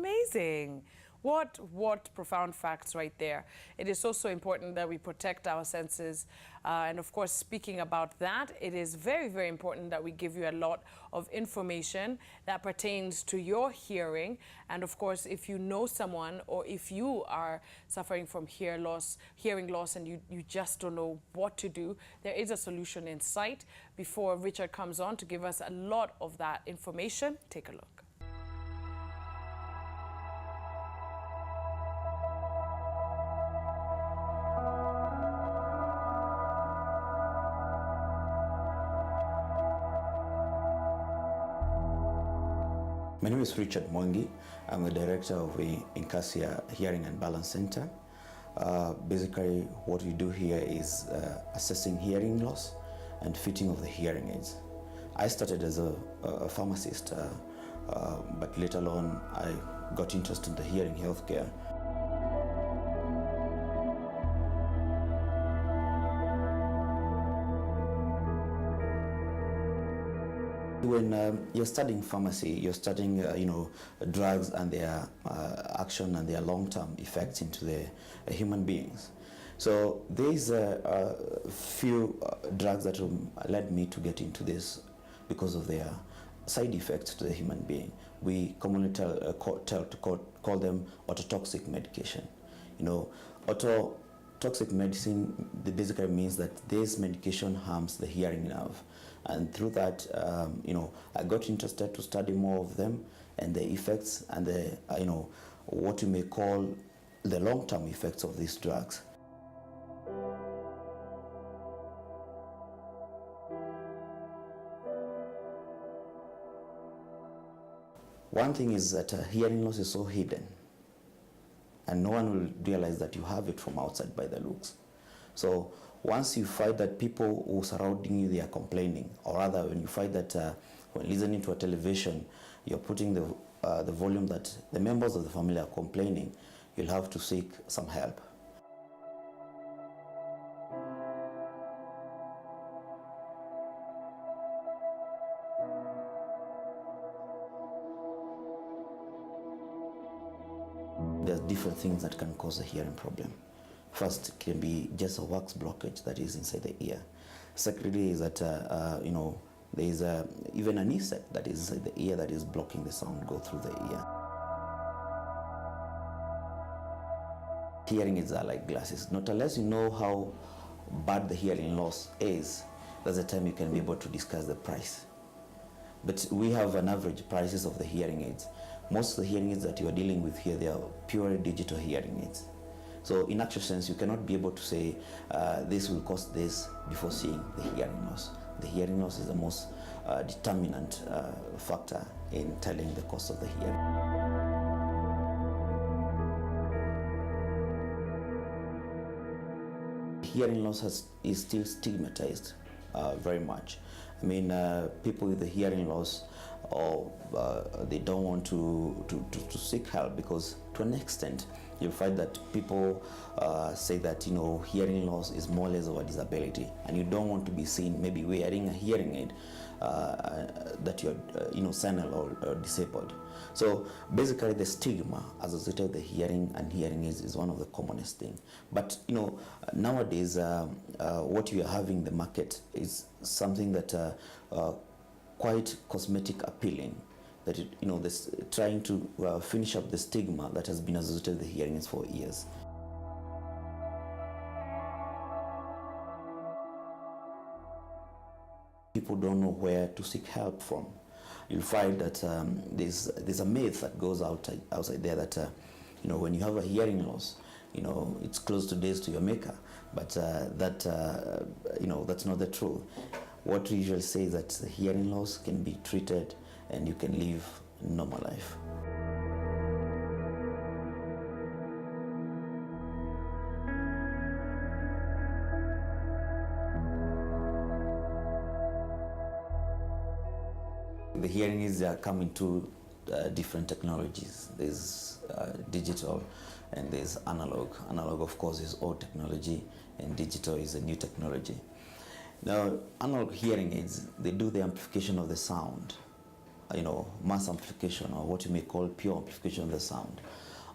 Amazing. What profound facts right there. It is so important that we protect our senses. And of course, speaking about that, it is very important that we give you a lot of information that pertains to your hearing. And of course, if you know someone or if you are suffering from hearing loss and you just don't know what to do, there is a solution in sight. Before Richard comes on to give us a lot of that information, take a look. My name is Richard Mwangi. I'm the director of the Incasia Hearing and Balance Center. Basically, what we do here is assessing hearing loss and fitting of the hearing aids. I started as a pharmacist, but later on I got interested in the hearing healthcare. When you're studying pharmacy, you're studying, drugs and their action and their long-term effects into the human beings. So there's a few drugs that led me to get into this because of their side effects to the human being. We commonly call them ototoxic medication. Ototoxic medicine basically means that this medication harms the hearing nerve. And through that, I got interested to study more of them and the effects and what you may call the long-term effects of these drugs. One thing is that hearing loss is so hidden, and no one will realize that you have it from outside by the looks. So once you find that people who are surrounding you, they are complaining, or rather when you find that when listening to a television, you're putting the volume that the members of the family are complaining, you'll have to seek some help. There's different things that can cause a hearing problem. First, it can be just a wax blockage that is inside the ear. Secondly, is that there is even an insect that is inside the ear that is blocking the sound go through the ear. Hearing aids are like glasses. Not unless you know how bad the hearing loss is, that's the time you can be able to discuss the price. But we have an average prices of the hearing aids. Most of the hearing aids that you are dealing with here, they are purely digital hearing aids. So in actual sense, you cannot be able to say this will cost this before seeing the hearing loss. The hearing loss is the most determinant factor in telling the cost of the hearing. Hearing loss is still stigmatized very much. I mean, people with the hearing loss, they don't want to seek help because to an extent, you'll find that people say that, hearing loss is more or less of a disability, and you don't want to be seen maybe wearing a hearing aid that you're senile or disabled. So basically the stigma associated with the hearing and hearing aids is one of the commonest things. But nowadays what you are having in the market is something that quite cosmetic appealing, that this trying to finish up the stigma that has been associated with the hearing aids for years. People don't know where to seek help from. You'll find that there's a myth that goes outside there that when you have a hearing loss, it's close to days to your maker, but that's not the truth. What we usually say is that the hearing loss can be treated and you can live a normal life. The hearing aids are coming to different technologies. There's digital and there's analog. Analog, of course, is old technology, and digital is a new technology. Now, analog hearing aids, they do the amplification of the sound, mass amplification, or what you may call pure amplification of the sound.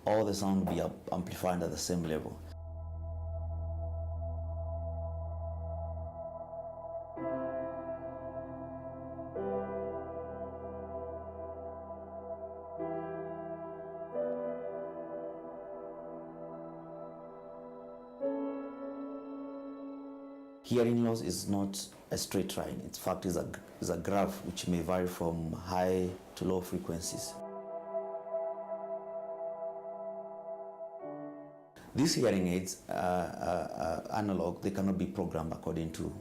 All the sound will be amplified at the same level. Hearing loss is not a straight line. In fact, it's a graph which may vary from high to low frequencies. These hearing aids, analog, they cannot be programmed according to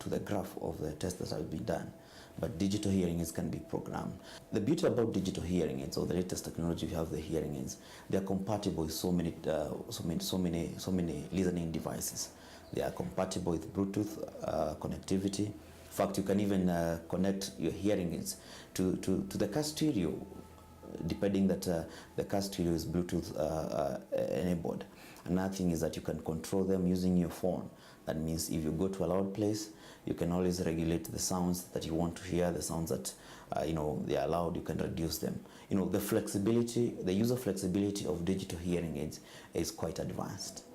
the graph of the test that has been done. But digital hearing aids can be programmed. The beauty about digital hearing aids, or the latest technology we have, the hearing aids, they are compatible with so many listening devices. They are compatible with Bluetooth connectivity. In fact, you can even connect your hearing aids to the car stereo, depending that the car stereo is Bluetooth enabled. Another thing is that you can control them using your phone. That means if you go to a loud place, you can always regulate the sounds that you want to hear, the sounds that they are loud, you can reduce them. The flexibility, the user flexibility of digital hearing aids is quite advanced.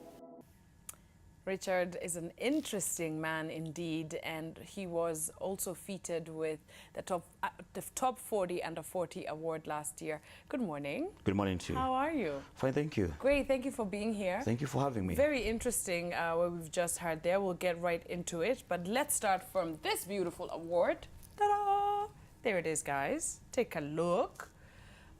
Richard is an interesting man indeed, and he was also featured with the top 40 under 40 award last year. Good morning. Good morning to you. How are you? Fine, thank you. Great, thank you for being here. Thank you for having me. Very interesting what we've just heard there. We'll get right into it, but let's start from this beautiful award. Ta-da! There it is, guys. Take a look.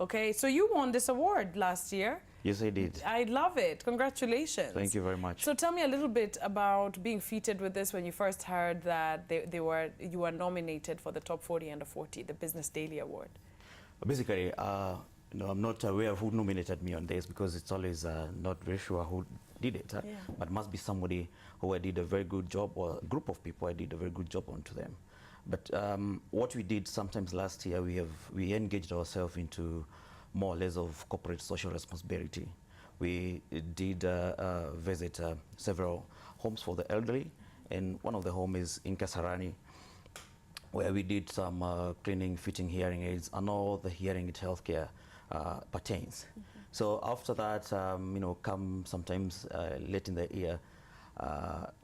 Okay, so you won this award last year. Yes, I did. I love it. Congratulations. Thank you very much. So tell me a little bit about being featured with this when you first heard that you were nominated for the top 40 under 40, the Business Daily Award. Basically, I'm not aware of who nominated me on this, because it's always not very sure who did it. Yeah. But must be somebody who I did a very good job, or a group of people I did a very good job onto them. But what we did sometimes last year, we engaged ourselves into more or less of corporate social responsibility. We did visit several homes for the elderly, and one of the homes is in Kasarani, where we did some cleaning, fitting hearing aids, and all the hearing aid healthcare pertains. Mm-hmm. So after that, come sometimes late in the year,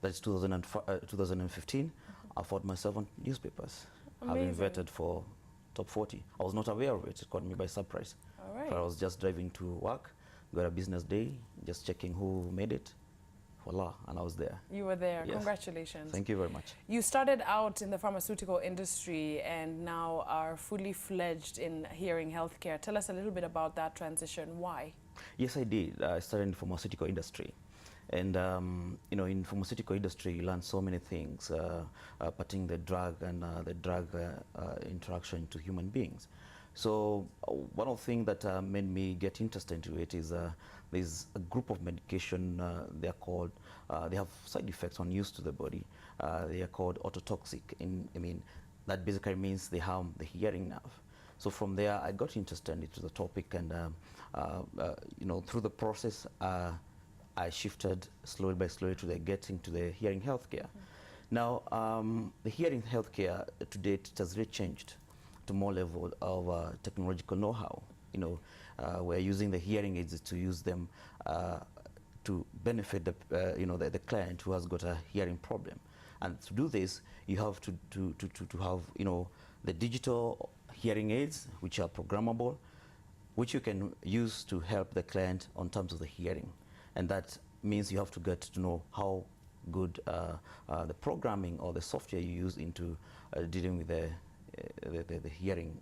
that's 2015, mm-hmm. I found myself on newspapers. Amazing. Having vetted for top 40. I was not aware of it. It caught me by surprise. All right. But I was just driving to work, got a business day, just checking who made it. Voila, and I was there. You were there. Yes. Congratulations. Thank you very much. You started out in the pharmaceutical industry and now are fully fledged in hearing healthcare. Tell us a little bit about that transition. Why? Yes, I did. I started in the pharmaceutical industry. And, in pharmaceutical industry, you learn so many things, pertaining the drug and the drug interaction to human beings. So one of the things that made me get interested into it is there's a group of medication, they're called, they have side effects on use to the body. They are called ototoxic. That basically means they harm the hearing nerve. So from there, I got interested into the topic, and through the process, I shifted slowly by slowly to getting to the hearing healthcare. Mm-hmm. Now, the hearing healthcare to date, it has really changed to more level of technological know-how. We're using the hearing aids to use them to benefit the client who has got a hearing problem. And to do this, you have to have the digital hearing aids, which are programmable, which you can use to help the client on terms of the hearing. And that means you have to get to know how good the programming or the software you use into dealing with the hearing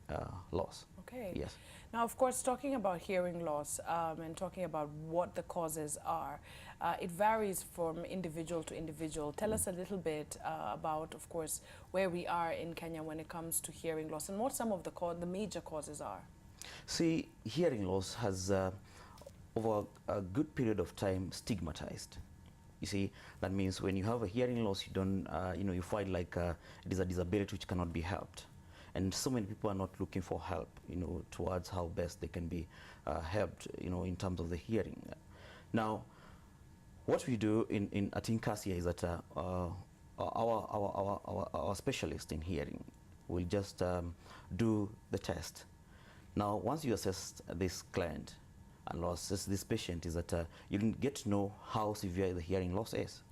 loss. Okay. Yes. Now, of course, talking about hearing loss and talking about what the causes are, it varies from individual to individual. Tell us a little bit about, of course, where we are in Kenya when it comes to hearing loss and what some of the major causes are. See, hearing loss has over a good period of time stigmatized. You see, that means when you have a hearing loss, you don't, you find like it is a disability which cannot be helped. And so many people are not looking for help, towards how best they can be helped, in terms of the hearing. Now, what we do at Incasia is that our specialist in hearing, we'll just do the test. Now, once you assess this client and assess this patient, is that you can get to know how severe the hearing loss is.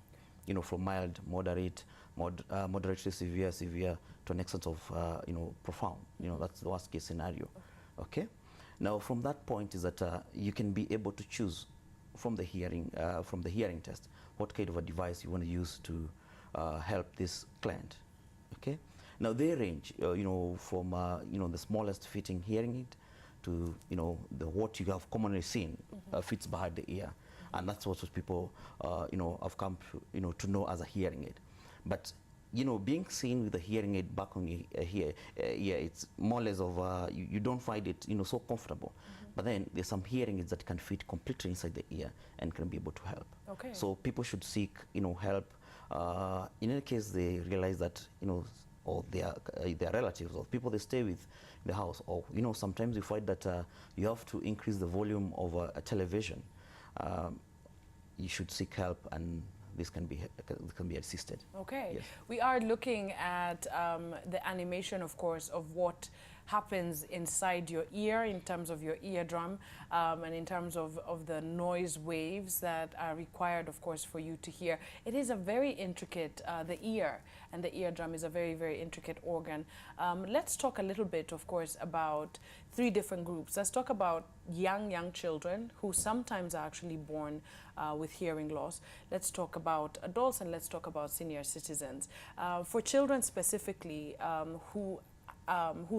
You know, from mild, moderate, moderately severe, severe, to an extent of profound. You know, that's the worst case scenario. Okay. Now, from that point is that you can be able to choose from the hearing test what kind of a device you want to use to help this client. Okay. Now they range, from the smallest fitting hearing aid to what you have commonly seen fits behind the ear, and that's what people have come to know as a hearing aid. But being seen with a hearing aid back on your ear, it's more or less of you don't find it so comfortable. But then there's some hearing aids that can fit completely inside the ear and can be able to help. Okay. So people should seek help. In any case they realize that or their relatives or people they stay with in the house, or sometimes you find that you have to increase the volume of a television. You should seek help, and this can be assisted. Okay. Yes. We are looking at the animation, of course, of what happens inside your ear in terms of your eardrum and in terms of the noise waves that are required, of course, for you to hear. It is a very intricate, the ear and the eardrum is a very, very intricate organ. Let's talk a little bit, of course, about three different groups. Let's talk about young children who sometimes are actually born with hearing loss. Let's talk about adults, and let's talk about senior citizens. For children specifically who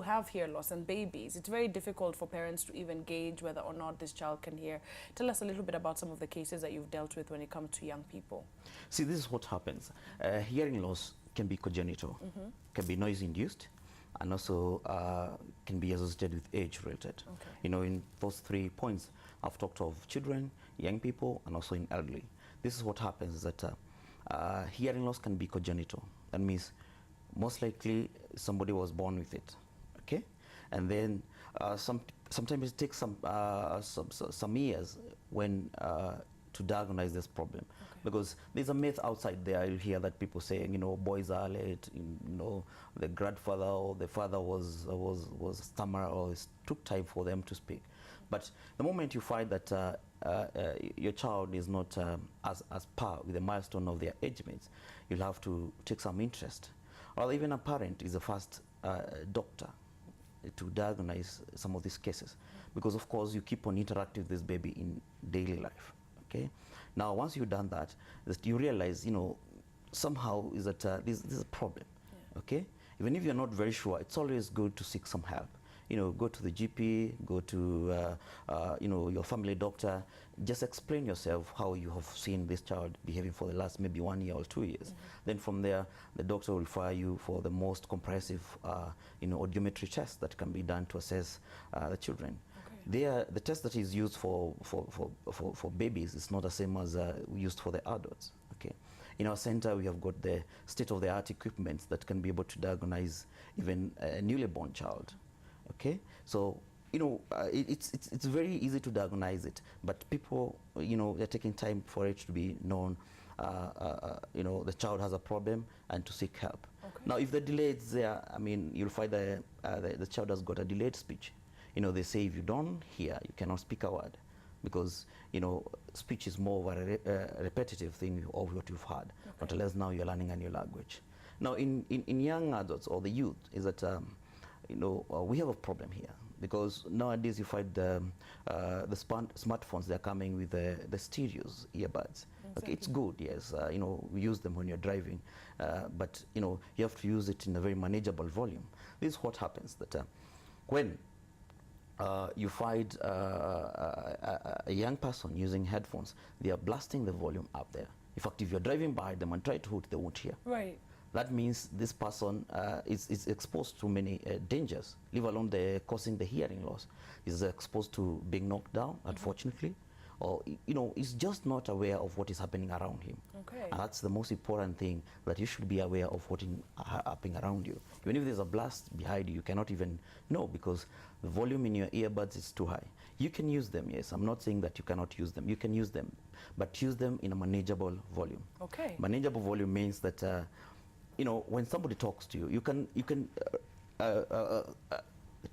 have hearing loss and babies, it's very difficult for parents to even gauge whether or not this child can hear. Tell us a little bit about some of the cases that you've dealt with when it comes to young people. See, this is what happens. Hearing loss can be congenital, can be noise-induced, and also can be associated with age-related. Okay. In those 3 points, I've talked of children, young people, and also in elderly. This is what happens, is that hearing loss can be congenital. That means most likely somebody was born with it, okay? And then sometimes it takes some years when to diagnose this problem. Okay. Because there's a myth outside there. You hear that people saying, boys are late, the grandfather or the father was stammerer, or it took time for them to speak. But the moment you find that your child is not as par with the milestone of their age mates, you'll have to take some interest. Or even a parent is the first doctor to diagnose some of these cases, because of course you keep on interacting with this baby in daily life. Okay. Now, once you've done that, you realize, somehow is that this is a problem. Yeah. Okay. Even if you're not very sure, it's always good to seek some help. Go to the GP, go to your family doctor. Just explain yourself how you have seen this child behaving for the last maybe 1 year or 2 years. Then from there, the doctor will refer you for the most comprehensive audiometry test that can be done to assess the children. Okay. The test that is used for babies is not the same as used for the adults. Okay. In our center, we have got the state-of-the-art equipment that can be able to diagnose even a newly born child. Okay, so it's very easy to diagnose it, but people they're taking time for it to be known. The child has a problem and to seek help. Okay. Now, if the delay is there, I mean, you'll find the child has got a delayed speech. They say if you don't hear, you cannot speak a word, because speech is more of a repetitive thing of what you've heard. Okay. But unless now you're learning a new language. Now, in young adults or the youth, is that we have a problem here, because nowadays you find the smartphones, they're coming with the stereos, earbuds. Exactly. Okay, it's good, yes. We use them when you're driving, but you have to use it in a very manageable volume. This is what happens, that when you find a young person using headphones, they are blasting the volume up there. In fact, if you're driving by them and try to hoot, they won't hear. Right. That means this person is exposed to many dangers, leave alone causing the hearing loss. Is exposed to being knocked down, unfortunately, or is just not aware of what is happening around him. Okay. And that's the most important thing, that you should be aware of what is happening around you. Even if there's a blast behind you, you cannot even know, because the volume in your earbuds is too high. You can use them, yes. I'm not saying that you cannot use them. You can use them, but use them in a manageable volume. Okay. Manageable volume means that when somebody talks to you, you can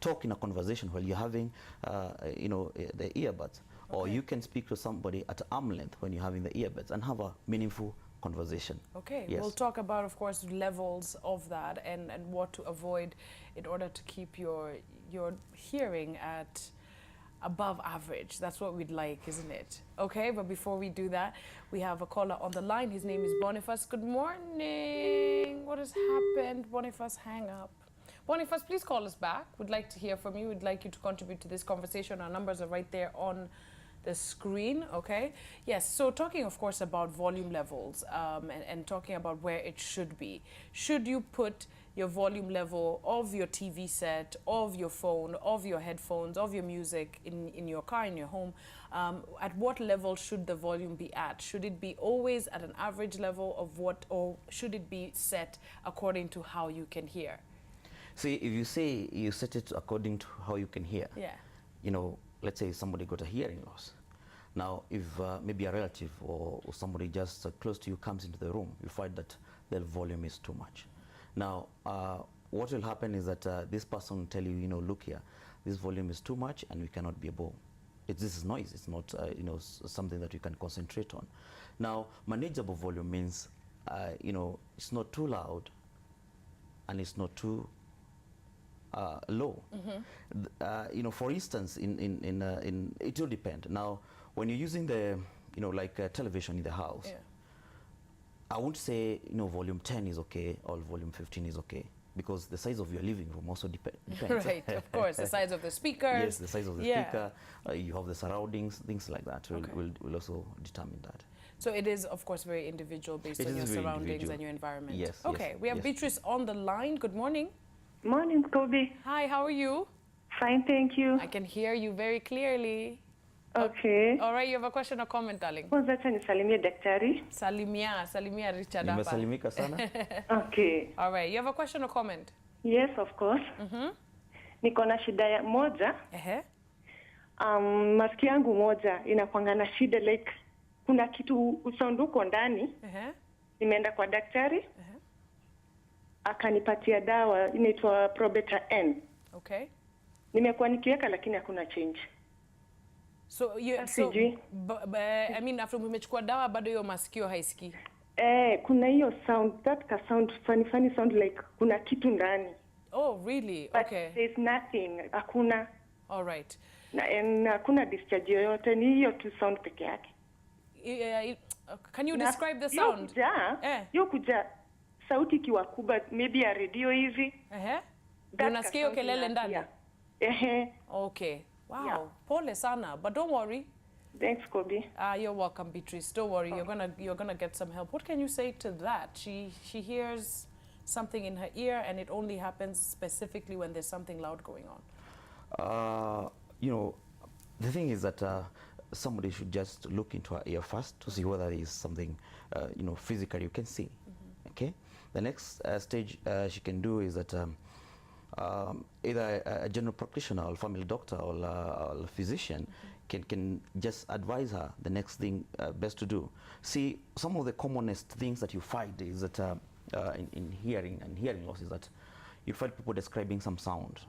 talk in a conversation while you're having, the earbuds. Or you can speak to somebody at arm length when you're having the earbuds and have a meaningful conversation. Okay, yes. We'll talk about, of course, levels of that and what to avoid in order to keep your hearing at above average. That's what we'd like, isn't it? Okay, but before we do that, we have a caller on the line. His name is Boniface. Good morning. What has happened? Boniface, hang up. Boniface, please call us back. We'd like to hear from you. We'd like you to contribute to this conversation. Our numbers are right there on the screen, okay? Yes, so talking, of course, about volume levels and talking about where it should be. Should you put your volume level of your TV set, of your phone, of your headphones, of your music in your car, in your home? At what level should the volume be at? Should it be always at an average level of what, or should it be set according to how you can hear? See, if you say you set it according to how you can hear, let's say somebody got a hearing loss. Now, if maybe a relative or somebody just close to you comes into the room, you find that the volume is too much. Now, what will happen is that this person will tell you, look here, this volume is too much and we cannot be able. This is noise. It's not, something that you can concentrate on. Now, manageable volume means, it's not too loud and it's not too low. For instance, it will depend. Now, when you're using the, television in the house, I won't say, volume 10 is okay or volume 15 is okay, because the size of your living room also depends. Right, of course, the size of the speakers. Yes, the size of the speaker. You have the surroundings, things like that will also determine that. So it is, of course, very individual based on your surroundings and your environment. Yes. Okay, yes, we have Beatrice on the line. Good morning. Morning, Kobe. Hi, how are you? Fine, thank you. I can hear you very clearly. Okay. All right, you have a question or comment, darling? Kwanza acha nisalimie daktari. Salimia Richard hapa. Nimesalimika sana. Okay. All right, you have a question or comment? Yes, of course. Niko na shida moja. Masikio yangu moja inakuanga na shida, like kuna kitu usanduko ndani. Nimeenda kwa daktari. Akanipatia dawa inaitwa Probeta N. Okay. Nimekuwa nikiweka lakini hakuna change. So I mean, after umechukua dawa bado hiyo masikio haisikii? Kuna hiyo sound, that sound, funny sound, like kuna kitu ndani. Oh, really? But okay. There's nothing. Hakuna. All right. Na hakuna discharge yoyote, ni hiyo tu sound peke yake. Can you describe the sound? Yo kuja sauti kiwa kubwa, maybe ya radio hivi. Unasikia hiyo kelele ndani? Okay. Wow. Yeah. Pole sana, but don't worry. Thanks, Kobe. You're welcome, Beatrice. Don't worry. You're gonna get some help. What can you say to that? She hears something in her ear, and it only happens specifically when there's something loud going on. The thing is that somebody should just look into her ear first to see whether there is something, physically you can see. Okay. The next stage she can do is that either a general practitioner or family doctor or a physician can just advise her the next thing best to do. See, some of the commonest things that you find is that in hearing and hearing loss is that you find people describing some sound.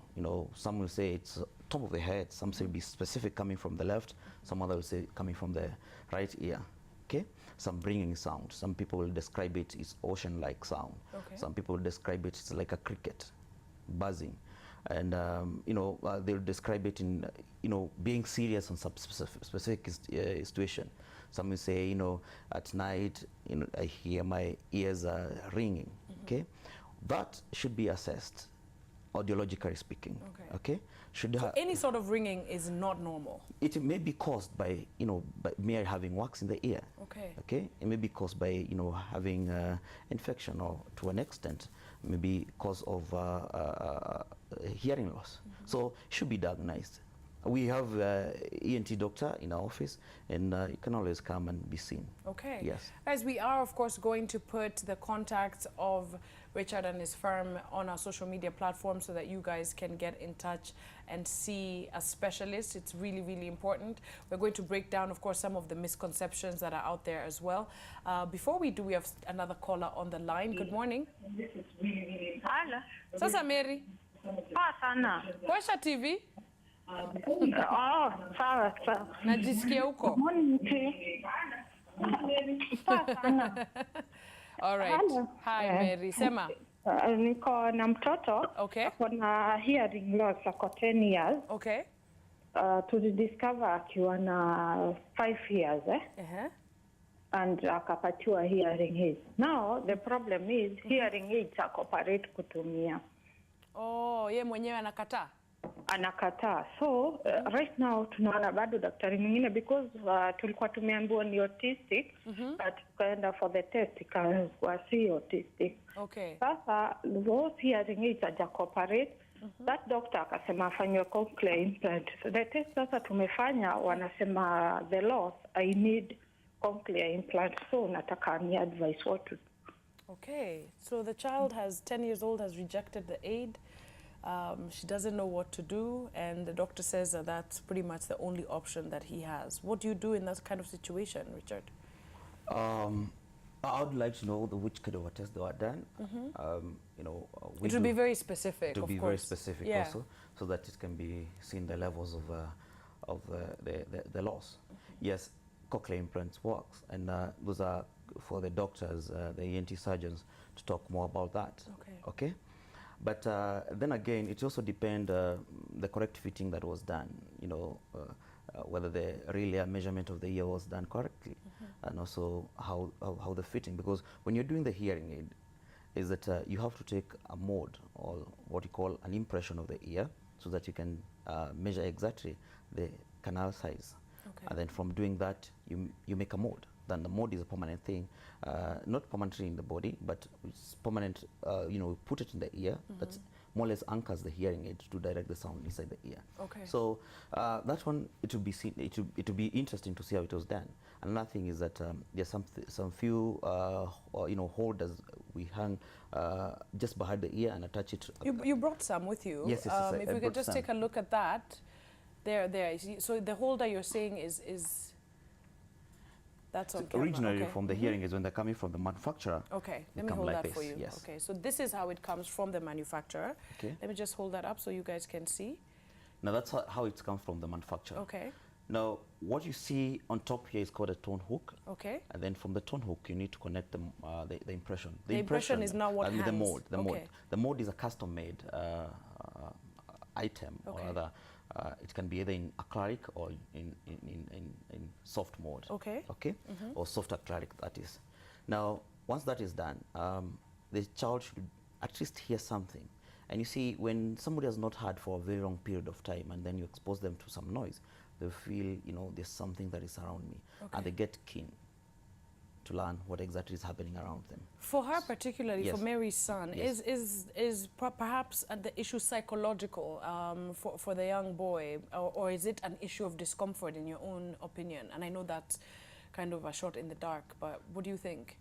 Some will say it's top of the head, some say be specific coming from the left, some other will say coming from the right ear. Okay, some ringing sound. Some people will describe it as ocean-like sound. Okay. Some people will describe it as like a cricket buzzing, and they'll describe it in being serious on some specific situation. Some will say at night I hear my ears ringing. Okay, that should be assessed audiologically speaking. Okay. So any sort of ringing is not normal. It may be caused by by mere having wax in the ear. Okay. It may be caused by having infection, or to an extent maybe cause of hearing loss. So it should be diagnosed. We have E.N.T doctor in our office, and you can always come and be seen. Okay. Yes. Guys, we are of course going to put the contacts of Richard and his firm on our social media platforms so that you guys can get in touch and see a specialist. It's really, really important. We're going to break down, of course, some of the misconceptions that are out there as well. Before we do, we have another caller on the line. Good morning. Hello. Sasa Mary. Poa sana. Washa TV. Oh, sawa sawa. Najisikia huko. Morning. Poa sana. All right. Hello. Hi Mary, sema. Niko na mtoto. Okay. Ako na hearing loss ako 10 years. Okay. Tulidiscover akiwa na 5 years and akapatiwa hearing aids. Now the problem is hearing aids akoperate kutumia. Oh, ye mwenyewe anakataa. Anakataa. So right now tunaona bado daktari mwingine because tulikuwa tumeambiwa ni autistic but tukaenda for the test ikawa si autistic. Okay. Sasa those hearing aids haja cooperate. That doctor akasema afanywe cochlear implant. So the test sasa tumefanya wanasema the loss I need cochlear implant. So nataka ni advice what to do. Okay. So the child has 10 years old has rejected the aid. She doesn't know what to do, and the doctor says that that's pretty much the only option that he has. What do you do in that kind of situation, Richard? I would like to know which kind of a test they were done. You know, it will be very specific, to of be course. very specific also, so that it can be seen the levels of the loss. Yes, cochlear implants works, and those are for the doctors, the E.N.T surgeons, to talk more about that. Okay. Okay. But then again, it also depends the correct fitting that was done. You know, whether the real measurement of the ear was done correctly, and also how the fitting. Because when you're doing the hearing aid, is that you have to take a mode or what you call an impression of the ear, so that you can measure exactly the canal size. Okay. And then from doing that, you make a mode. Then the mode is a permanent thing, not permanently in the body, but it's permanent. You know, put it in the ear. That more or less anchors the hearing aid to direct the sound inside the ear. Okay. So that one, it will be seen. It will be interesting to see how it was done. Another thing is that there's some few you know, holders we hang just behind the ear and attach it. You brought some with you. Yes, yes, if we could just take a look at that. There. You see, so the holder you're saying is that's on camera. Originally from the hearing aids, when they're coming from the manufacturer. Okay, they let me come hold like that for this, you. yes. Okay, so this is how it comes from the manufacturer. Okay. Let me just hold that up so you guys can see. Now that's how it comes from the manufacturer. Okay. Now what you see on top here is called a tone hook. Okay. And then from the tone hook you need to connect the impression. The impression is now what hangs. The mode. Okay. The mode is a custom-made item, or rather, it can be either in acrylic or in soft mode. Okay. Okay. Or soft acrylic, that is. Now, once that is done, the child should at least hear something. And you see, when somebody has not heard for a very long period of time, and then you expose them to some noise, they feel, you know, there's something that is around me, and they get keen to learn what exactly is happening around them. For her particularly, Yes. for Mary's son, Yes. is perhaps the issue psychological for the young boy, or is it an issue of discomfort in your own opinion? And I know that's kind of a shot in the dark, but what do you think?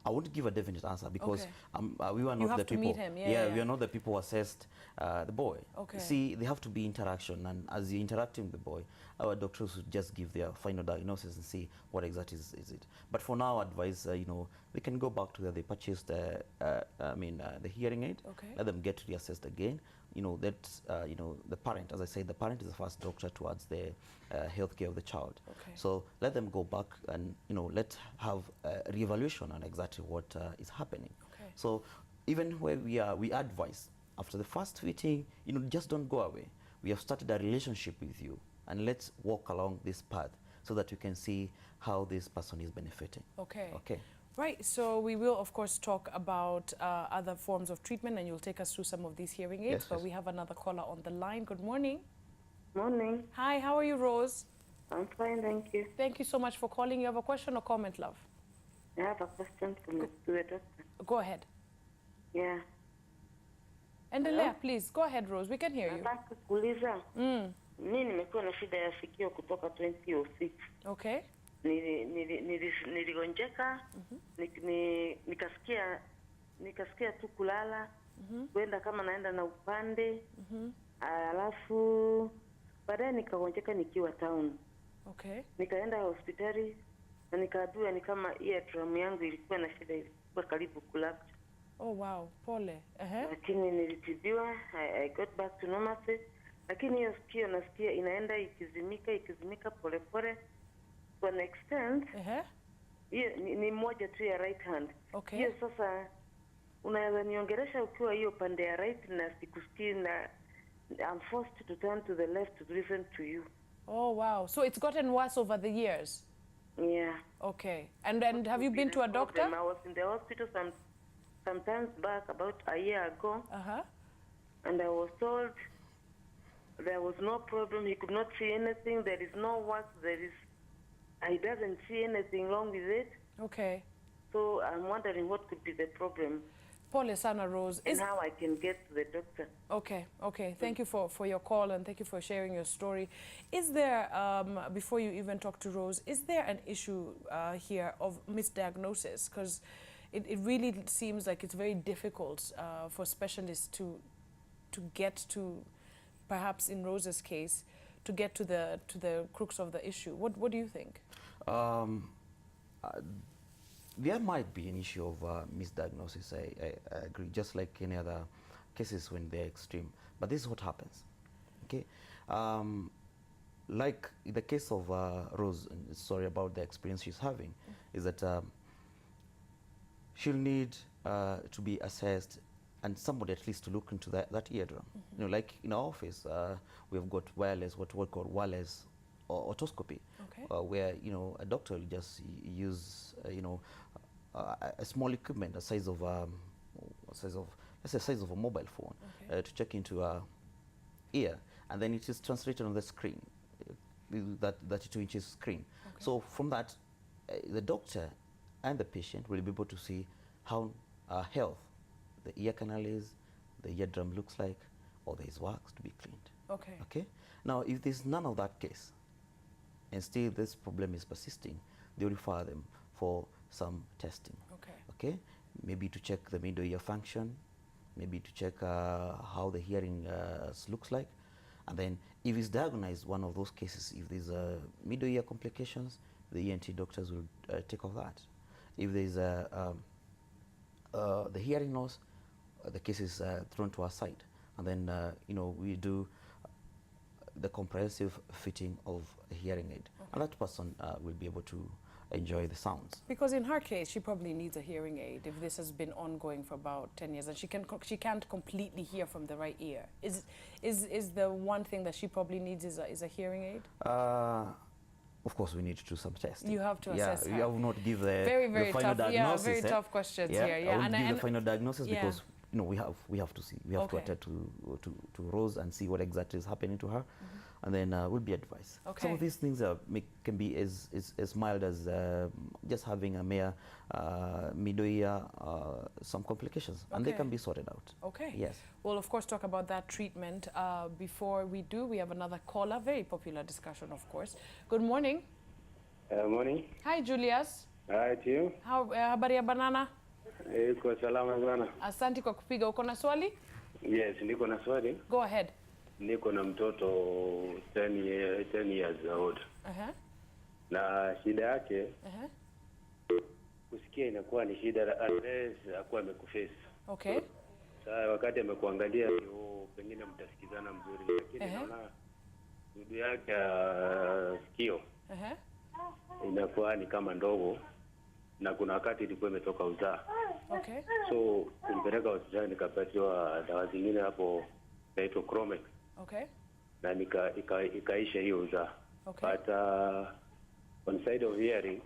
I won't give a definite answer because we were You not have the to people. meet him, yeah. We are not the people who assessed the boy. Okay. See, there have to be interaction, and as you're interacting with the boy, our doctors would just give their final diagnosis and see what exactly is it. But for now, advice, you know, they can go back to where they purchased the hearing aid. Okay. Let them get reassessed again. You know that you know, the parent, as I said, the parent is the first doctor towards the health care of the child. Okay. So let them go back and, you know, let's have a reevaluation on exactly what is happening. Okay. So even where we are, we advise after the first fitting, you know, just don't go away. We have started a relationship with you, and let's walk along this path so that you can see how this person is benefiting. Okay. Okay. Right, so we will of course talk about other forms of treatment, and you'll take us through some of these hearing aids. Yes, but yes. we have another caller on the line. Good morning. Morning. Hi, how are you, Rose? I'm fine, thank you. Thank you so much for calling. You have a question or comment, love? I have a question to the doctor. Go ahead. Yeah. Endelea, please. Go ahead, Rose. We can hear you. Nataka kuuliza. Mimi nimekuwa na shida ya sikio kutoka 2006. Okay. Niligonjeka, nikasikia tu kulala, kwenda kama naenda na upande, alafu baadaye nikagonjeka nikiwa town. Okay. Nikaenda hospitali na nikaambiwa ni kama eardrum yangu ilikuwa na shida, ilikuwa karibu collapse. Oh wow, pole. Lakini nilitibiwa, I got back to normalcy. Lakini hiyo sikio nasikia inaenda ikizimika polepole. To an extent, hiyo ni moja tu ya right hand. Okay. Hiyo sasa unaweza niongelesha ukiwa hiyo pande ya right na sikusikii na I'm forced to turn to the left to listen to you. Oh wow. So it's gotten worse over the years? Yeah. Okay. And have you been to a doctor? I was in the hospital sometimes back about a year ago. And I was told there was no problem. He could not see anything. There is no work. He doesn't see anything wrong with it. Okay. So I'm wondering what could be the problem. Pole sana, Rose. And how I can get to the doctor. Okay, okay. Thank you for your call and thank you for sharing your story. Is there, before you even talk to Rose, is there an issue here of misdiagnosis? Because it really seems like it's very difficult for specialists to get to, perhaps in Rose's case, to get to the crux of the issue. What do you think? There might be an issue of misdiagnosis, I agree, just like any other cases when they're extreme. But this is what happens, okay? Like in the case of Rose, sorry about the experience she's having, is that she'll need to be assessed and somebody at least to look into that eardrum. You know, like in our office, we've got wireless, what we call wireless otoscopy, where, you know, a doctor will just use, you know, a small equipment, the size of, let's say, size of a mobile phone, to check into a ear, and then it is translated on the screen, that 32 inches screen. So from that, the doctor and the patient will be able to see how health the ear canal is, the eardrum looks like, or there is wax to be cleaned. Okay. Now, if there's none of that case, and still this problem is persisting, they will refer them for some testing. Okay. Maybe to check the middle ear function, maybe to check how the hearing looks like, and then if it's diagnosed one of those cases, if there's middle ear complications, the E.N.T doctors will take off that. If there's the hearing loss, the case is thrown to our side, and then you know, we do the comprehensive fitting of a hearing aid, and that person will be able to enjoy the sounds. Because in her case, she probably needs a hearing aid if this has been ongoing for about 10 years, and she can't completely hear from the right ear. Is the one thing that she probably needs is a hearing aid? Of course, we need to do some testing. You have to assess her. You have not give the very final tough, diagnosis. Very tough questions here. I won't give the final diagnosis because, you know, we have to see. We have to attend to Rose and see what exactly is happening to her, and then we'll be advised. Some of these things can be as mild as just having a mere middle ear, some complications, and they can be sorted out. Okay. Yes. We'll of course talk about that treatment. Before we do, we have another caller. Very popular discussion, of course. Good morning. Morning. Hi, Julius. Hi to you. Habari ya banana? Iko salama sana. Asante kwa kupiga. Uko na swali? Yes, niko na swali. Go ahead. Niko na mtoto 10 years old. Na shida yake kusikia inakuwa ni shida unless akuwa amekuface. Okay. Sasa wakati amekuangalia ndio pengine mtasikizana mzuri, lakini naona dudu yake sikio inakuwa ni kama ndogo, na kuna wakati ilikuwa imetoka uzaa. Okay. So kumpeleka hospitali nikapatiwa dawa zingine hapo inaitwa Chromex. Okay. Na ikaisha hiyo uzaa. Okay. But on side of hearing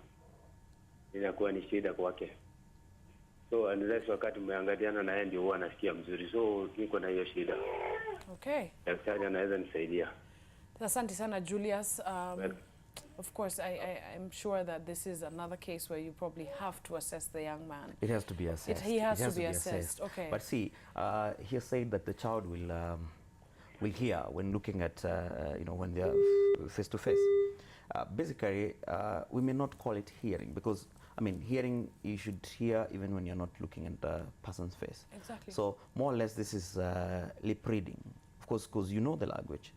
inakuwa ni shida kwake. So unless wakati umeangaliana na yeye ndio huwa anasikia mzuri. So niko na hiyo shida. Okay. Daktari anaweza nisaidia. Asante sana, Julius. Of course, I'm sure that this is another case where you probably have to assess the young man. It has to be assessed. He has to be assessed. Okay. But see, he said that the child will hear when looking at, you know, when they are face to face. Basically, we may not call it hearing because, I mean, hearing, you should hear even when you're not looking at the person's face. Exactly. So more or less this is lip reading. Of course, because you know the language.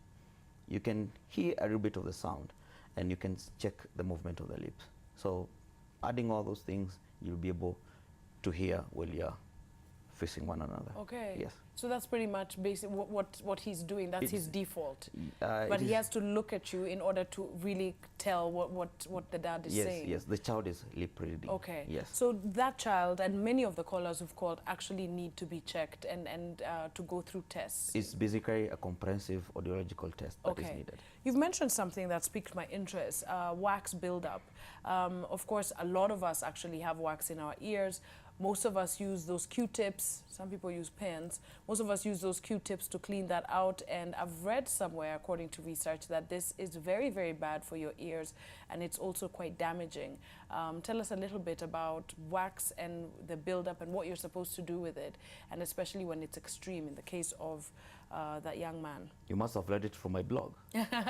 You can hear a little bit of the sound and you can check the movement of the lips. So adding all those things, you'll be able to hear while you're facing one another. Okay. Yes. So that's pretty much basic what he's doing. That's his default. But It he is- has to look at you in order to really tell what the dad is yes, saying. Yes, the child is lip reading. Okay. Yes. So that child and many of the callers who've called actually need to be checked and to go through tests. It's basically a comprehensive audiological test that is needed. You've mentioned something that piqued my interest, wax buildup. Of course, a lot of us actually have wax in our ears. Most of us use those Q-tips. Some people use pens. Most of us use those Q-tips to clean that out. And I've read somewhere, according to research, that this is very, very bad for your ears. And it's also quite damaging. Tell us a little bit about wax and the buildup and what you're supposed to do with it. And especially when it's extreme, in the case of that young man. You must have read it from my blog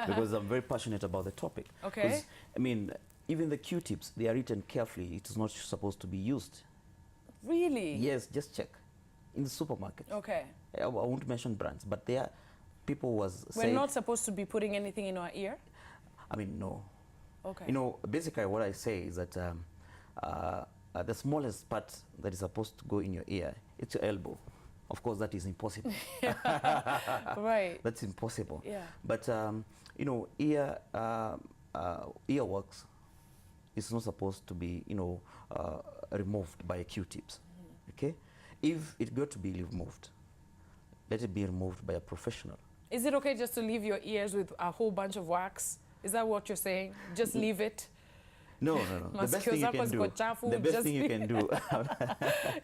because I'm very passionate about the topic. Okay. 'Cause, I mean, even the Q-tips, they are written carefully. It is not supposed to be used. Really? Yes, just check in the supermarket. Okay. I won't mention brands, but there are people was We're saying, not supposed to be putting anything in our ear? I mean, no. Okay. You know, basically what I say is that the smallest part that is supposed to go in your ear, it's your elbow. Of course, that is impossible. Right. That's impossible. Yeah. But, you know, earwax is not supposed to be, you know, removed by Q-tips. Okay? If it got to be removed, let it be removed by a professional. Is it okay just to leave your ears with a whole bunch of wax? Is that what you're saying? Just leave it? No. The best thing you can do, the best thing you can do,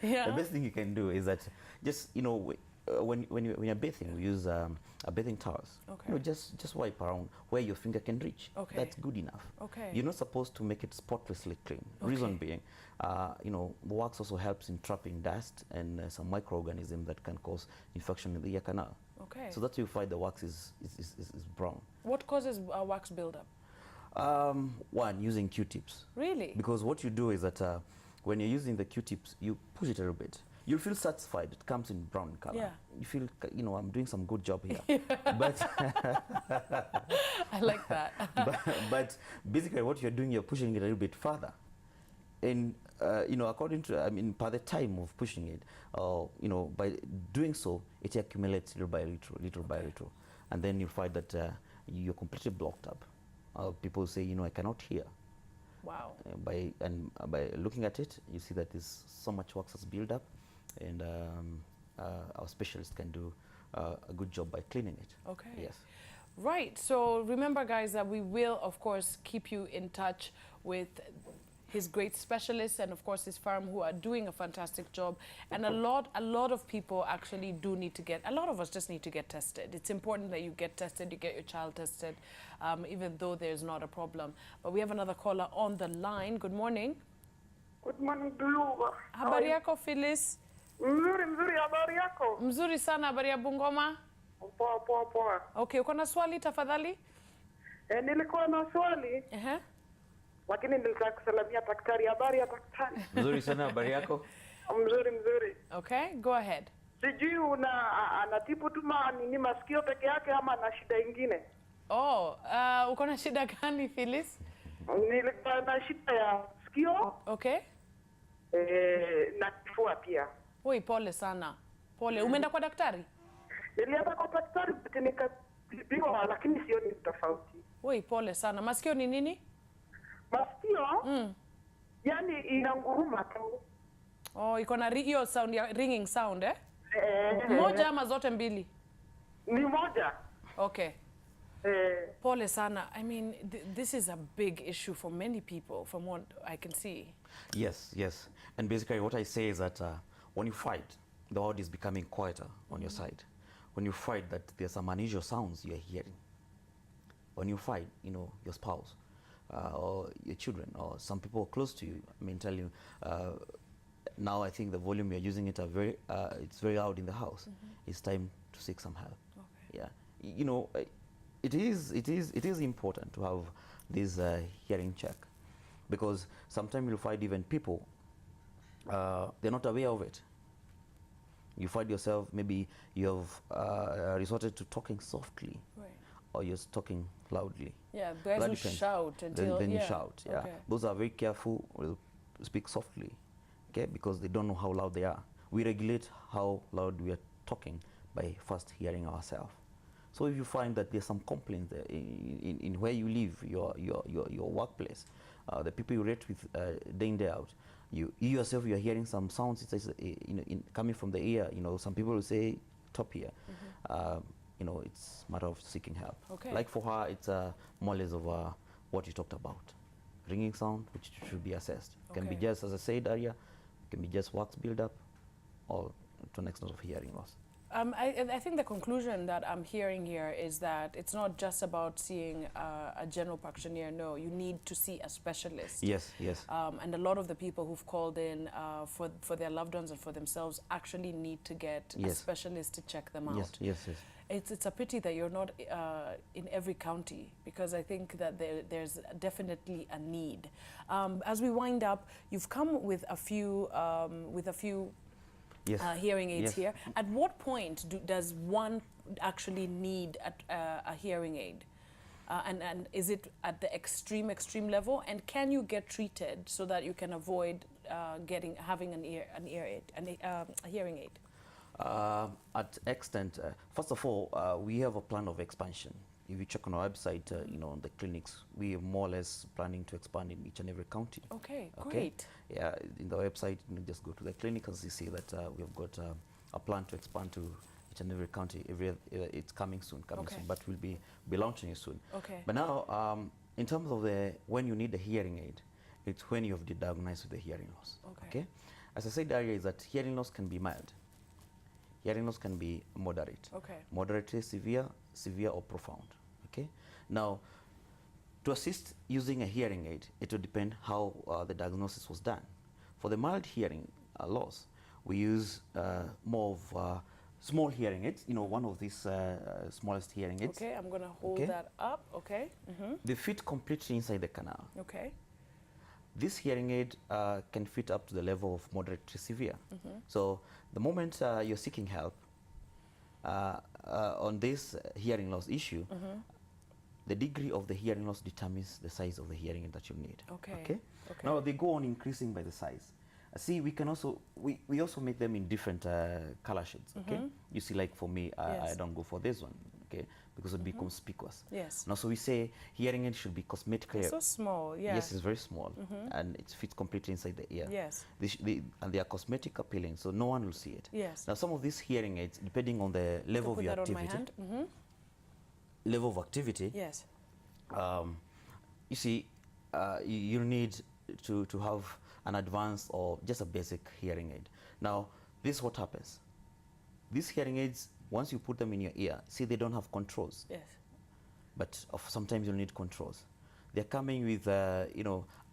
Yeah. the best thing you can do is that just, you know, when you're bathing, we use a bathing towels. Okay. You know, just wipe around where your finger can reach. Okay. That's good enough. Okay. You're not supposed to make it spotlessly clean. Okay. Reason being, you know, the wax also helps in trapping dust and some microorganisms that can cause infection in the ear canal. Okay. So that's why you find the wax is brown. What causes wax buildup? One, using Q-tips. Really? Because what you do is that when you're using the Q-tips, you push it a little bit. You feel satisfied. It comes in brown color. Yeah. You feel, you know, I'm doing some good job here. But I like that. but basically, what you're doing, you're pushing it a little bit further. And you know, according to, I mean, by the time of pushing it, you know, by doing so, it accumulates little by little, and then you find that you're completely blocked up. People say, you know, I cannot hear. Wow. By looking at it, you see that there's so much wax has built up, and our specialist can do a good job by cleaning it. Okay. Yes. Right. So remember, guys, that we will, of course, keep you in touch with his great specialists and, of course, his firm, who are doing a fantastic job. And a lot of people actually do need to get, a lot of us just need to get tested. It's important that you get tested, you get your child tested, even though there's not a problem. But we have another caller on the line. Good morning. Good morning, Blue. Habari yako, Phyllis? Mzuri, habari yako? Mzuri sana, habari ya Bungoma? Poa. Okay, uko na swali tafadhali? Nilikuwa na swali. Lakini nilitaka kusalamia daktari. Habari ya daktari? Mzuri sana, habari yako? Mzuri. Okay, go ahead. Sijui anatibu tu nini masikio peke yake ama ana shida ingine? Oh, uko na shida gani, Phyllis? Nilikuwa na shida ya sikio. Okay. Na kifua pia. Oi, pole sana. Pole. Umeenda kwa daktari? Nilienda kwa daktari nikatibiwa, lakini sioni tofauti. Oi, pole sana. Masikio ni nini? Masikio? Yani inanguruma tu. Oh, iko na hiyo sound ya ringing sound, eh? Moja ama zote mbili? Ni moja. Okay. Pole sana. I mean, this is a big issue for many people, from what I can see. Yes. And basically what I say is that when you fight, the world is becoming quieter on your side. When you fight that there's some unusual sounds you're hearing. When you fight, you know, your spouse or your children or some people close to you, I mean, tell you, now I think the volume you're using it it's very loud in the house. It's time to seek some help. Okay. Yeah. You know, it is important to have this hearing check, because sometimes you'll find even people, they're not aware of it. You find yourself, maybe you have resorted to talking softly, right, or you're talking loudly. Yeah, guys will shout until... Then you shout, yeah. Okay. Those are very careful, will speak softly, okay, because they don't know how loud they are. we regulate how loud we are talking by first hearing ourselves. So if you find that there's some complaints there in where you live, your workplace, the people you rate with day in, day out, you yourself, you're hearing some sounds, it's coming from the ear. Some people will say top ear. It's a matter of seeking help. Okay. Like for her, it's more or less of what you talked about. Ringing sound, which should be assessed. Can be just, as I said earlier, can be just wax build-up, or to an extent of hearing loss. I think the conclusion that I'm hearing here is that it's not just about seeing a general practitioner. No, you need to see a specialist. Yes, yes. And a lot of the people who've called in for their loved ones and for themselves actually need to get a specialist to check them out. Yes, yes. It's a pity that you're not in every county, because I think that there's definitely a need. As we wind up, you've come with a few hearing aids here. At what point does one actually need a hearing aid? And is it at the extreme level? And can you get treated so that you can avoid having a hearing aid? At extent, first of all, we have a plan of expansion. If you check on our website, on the clinics, we are more or less planning to expand in each and every county. Okay, great. Yeah, in the website, just go to the clinic and you see that we've got a plan to expand to each and every county. It's coming soon, but we'll be launching it soon. Okay. But now, in terms of when you need a hearing aid, it's when you have been diagnosed with a hearing loss. Okay. As I said earlier, is that hearing loss can be mild. Hearing loss can be moderate. Okay. Moderately severe or profound. Okay. Now, to assist using a hearing aid, it will depend how the diagnosis was done. For the mild hearing loss, we use more of small hearing aids. One of these smallest hearing aids. Okay, I'm gonna hold that up. Okay. They fit completely inside the canal. Okay. This hearing aid can fit up to the level of moderate to severe. So the moment you're seeking help on this hearing loss issue, the degree of the hearing loss determines the size of the hearing aid that you need. Okay. Now they go on increasing by the size. See, we can also we also make them in different color shades. Okay. You see, like for me, I don't go for this one. Okay. Because it would be conspicuous. Yes. Now, so we say hearing aid should be cosmetically. It's so small, yeah. Yes, it's very small, and it fits completely inside the ear. Yes. And they are cosmetic appealing, so no one will see it. Yes. Now, some of these hearing aids, depending on the level of your activity, level of activity. Yes. You see, you need to have an advanced or just a basic hearing aid. Now, this is what happens. These hearing aids, once you put them in your ear, see, they don't have controls. Yes. But sometimes you'll need controls. They're coming with,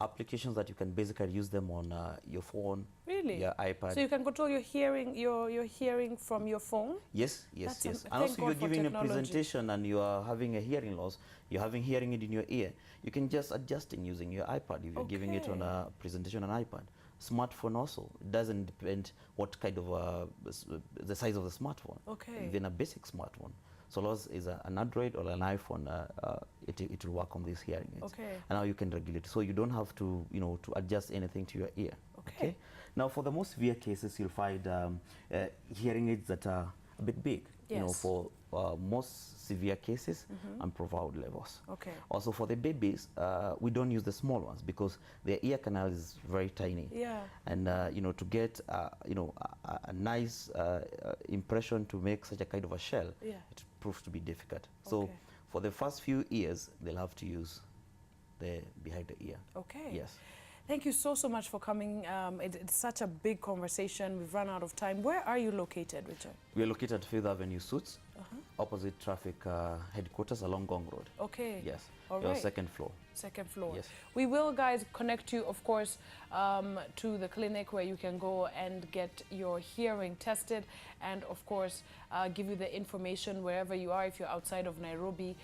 applications that you can basically use them on your phone, your iPad. So you can control your hearing from your phone? Yes. And also, you're giving a presentation and you are having a hearing loss. You're having hearing aid in your ear. You can just adjust it using your iPad if you're giving it on a presentation on iPad. Smartphone also, it doesn't depend what kind of the size of the smartphone. Okay. Even a basic smartphone. So long as is an Android or an iPhone, it will work on these hearing aids. Okay. And now you can regulate. So you don't have to to adjust anything to your ear. Okay. Now for the most severe cases, you'll find hearing aids that are a bit big. Yes. For most severe cases and profound levels. Okay. Also for the babies, we don't use the small ones because their ear canal is very tiny. Yeah. And to get a nice impression to make such a kind of a shell, it proves to be difficult. So for the first few years, they'll have to use the behind the ear. Okay. Yes. Thank you so much for coming. It's such a big conversation. We've run out of time. Where are you located, Richard? We are located at Fifth Avenue Suits, opposite traffic headquarters along Gong Road. Okay. Yes. All Your right. second floor. Second floor. Yes. We will, guys, connect you, of course, to the clinic where you can go and get your hearing tested, and of course, give you the information wherever you are if you're outside of Nairobi.